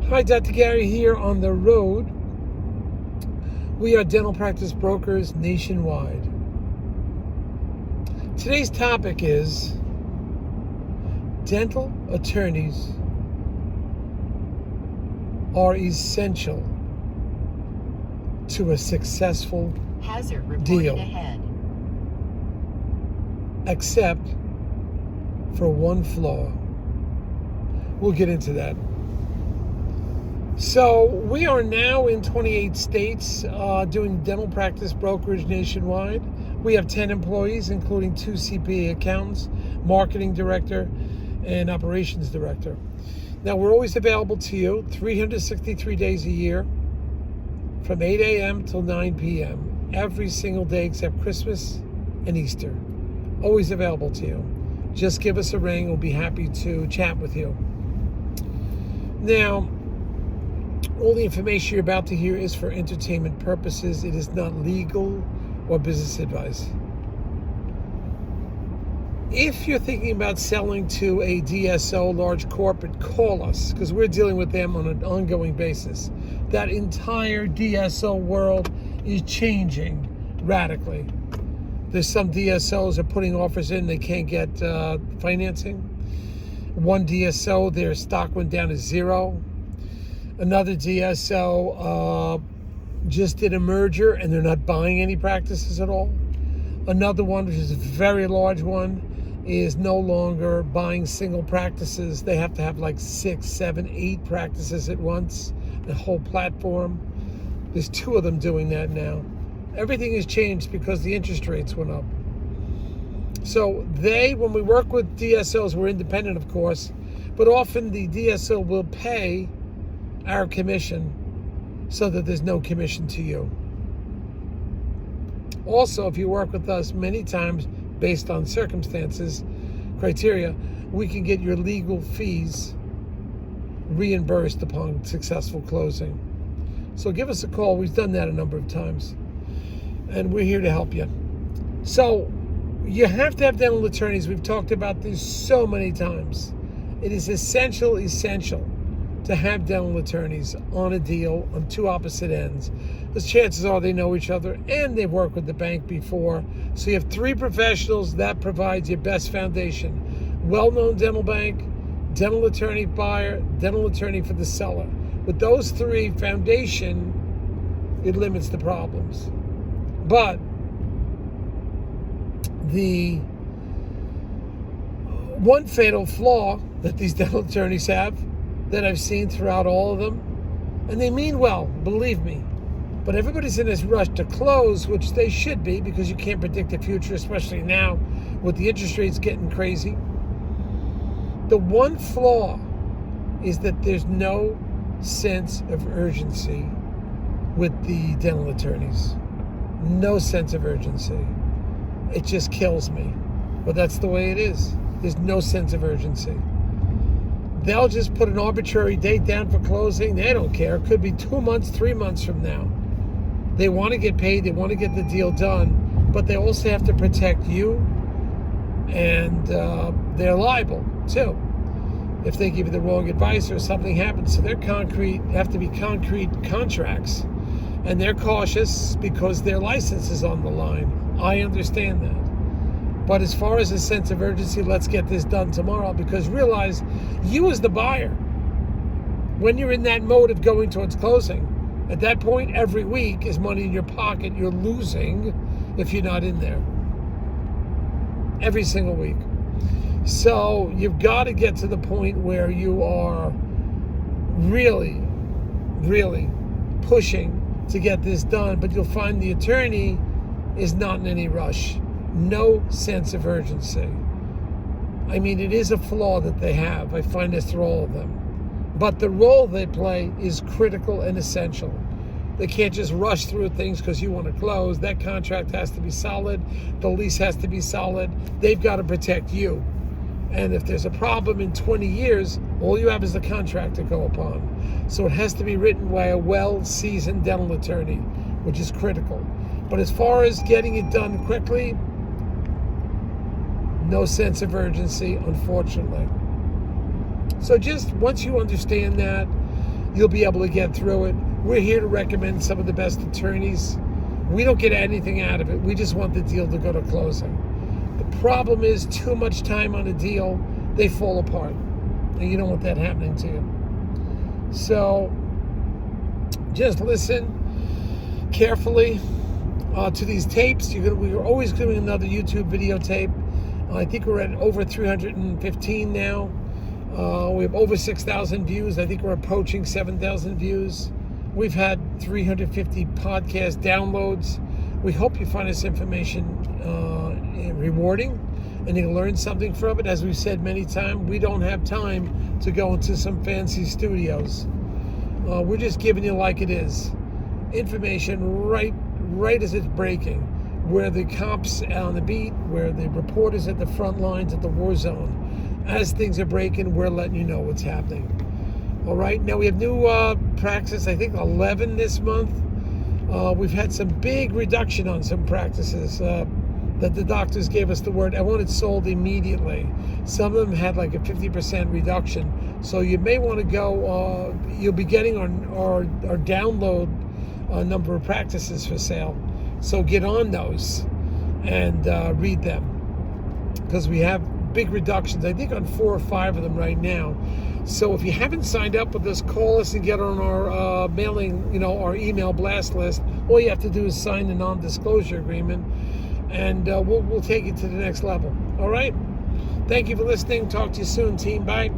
Hi, Dr. Gary here on the road. We are dental practice brokers nationwide. Today's topic is dental attorneys are essential to a successful Hazard reported deal, ahead. except for one flaw. We'll get into that. So we are now in 28 states doing dental practice brokerage nationwide. We have 10 employees, including 2 CPA accountants, marketing director, and operations director. Now, we're always available to you 363 days a year from 8 a.m. till 9 p.m. every single day except Christmas and Easter. Always available to you. Just give us a ring. We'll be happy to chat with you. Now, all the information you're about to hear is for entertainment purposes. It is not legal or business advice. If you're thinking about selling to a DSO, large corporate, call us, because we're dealing with them on an ongoing basis. That entire DSO world is changing radically. There's some DSOs are putting offers in, they can't get financing. One DSO, their stock went down to 0. Another DSO just did a merger and they're not buying any practices at all. Another one, which is a very large one, is no longer buying single practices. They have to have like 6, 7, 8 practices at once, the whole platform. There's 2 of them doing that now. Everything has changed because the interest rates went up. So when we work with DSOs, we're independent, of course, but often the DSO will pay our commission so that there's no commission to you. Also, if you work with us many times based on circumstances, criteria, we can get your legal fees reimbursed upon successful closing. So give us a call. We've done that a number of times, and we're here to help you. So you have to have dental attorneys. We've talked about this so many times. It is essential to have dental attorneys on a deal on 2 opposite ends, because chances are they know each other and they've worked with the bank before. So you have 3 professionals. That provides your best foundation. Well-known dental bank, dental attorney buyer, dental attorney for the seller. With those 3 foundation, it limits the problems. But the one fatal flaw that these dental attorneys have, that I've seen throughout all of them, and they mean well, believe me, but everybody's in this rush to close, which they should be, because you can't predict the future, especially now with the interest rates getting crazy. The one flaw is that there's no sense of urgency with the dental attorneys. No sense of urgency. It just kills me. But that's the way it is. There's no sense of urgency. They'll just put an arbitrary date down for closing. They don't care. It could be 2 months, 3 months from now. They want to get paid. They want to get the deal done. But they also have to protect you, and they're liable too if they give you the wrong advice or something happens. So they're have to be concrete contracts. And they're cautious because their license is on the line. I understand that. But as far as a sense of urgency, let's get this done tomorrow, because realize you as the buyer, when you're in that mode of going towards closing, at that point, every week is money in your pocket you're losing if you're not in there. Every single week. So you've got to get to the point where you are really, really pushing to get this done, but you'll find the attorney is not in any rush. No sense of urgency. I mean, it is a flaw that they have. I find this through all of them. But the role they play is critical and essential. They can't just rush through things because you want to close. That contract has to be solid. The lease has to be solid. They've got to protect you. And if there's a problem in 20 years, all you have is the contract to go upon. So it has to be written by a well-seasoned dental attorney, which is critical. But as far as getting it done quickly, no sense of urgency, unfortunately. So just once you understand that, you'll be able to get through it. We're here to recommend some of the best attorneys. We don't get anything out of it. We just want the deal to go to closing. The problem is too much time on a deal, they fall apart. And you don't want that happening to you. So just listen carefully to these tapes. We're always doing another YouTube video tape. I think we're at over 315 now. We have over 6,000 views. I think we're approaching 7,000 views. We've had 350 podcast downloads. We hope you find this information rewarding and you learn something from it. As we've said many times, we don't have time to go into some fancy studios. We're just giving you like it is. Information right as it's breaking. Where the cops on the beat, where the reporters at the front lines at the war zone. As things are breaking, we're letting you know what's happening. All right, now we have new practices, I think 11 this month. We've had some big reduction on some practices that the doctors gave us the word, I want it sold immediately. Some of them had like a 50% reduction. So you may want to go, you'll be getting our download number of practices for sale. So get on those and read them, because we have big reductions, I think on 4 or 5 of them right now. So if you haven't signed up with us, call us and get on our mailing, our email blast list. All you have to do is sign the non-disclosure agreement, and we'll take it to the next level. All right? Thank you for listening. Talk to you soon, team. Bye.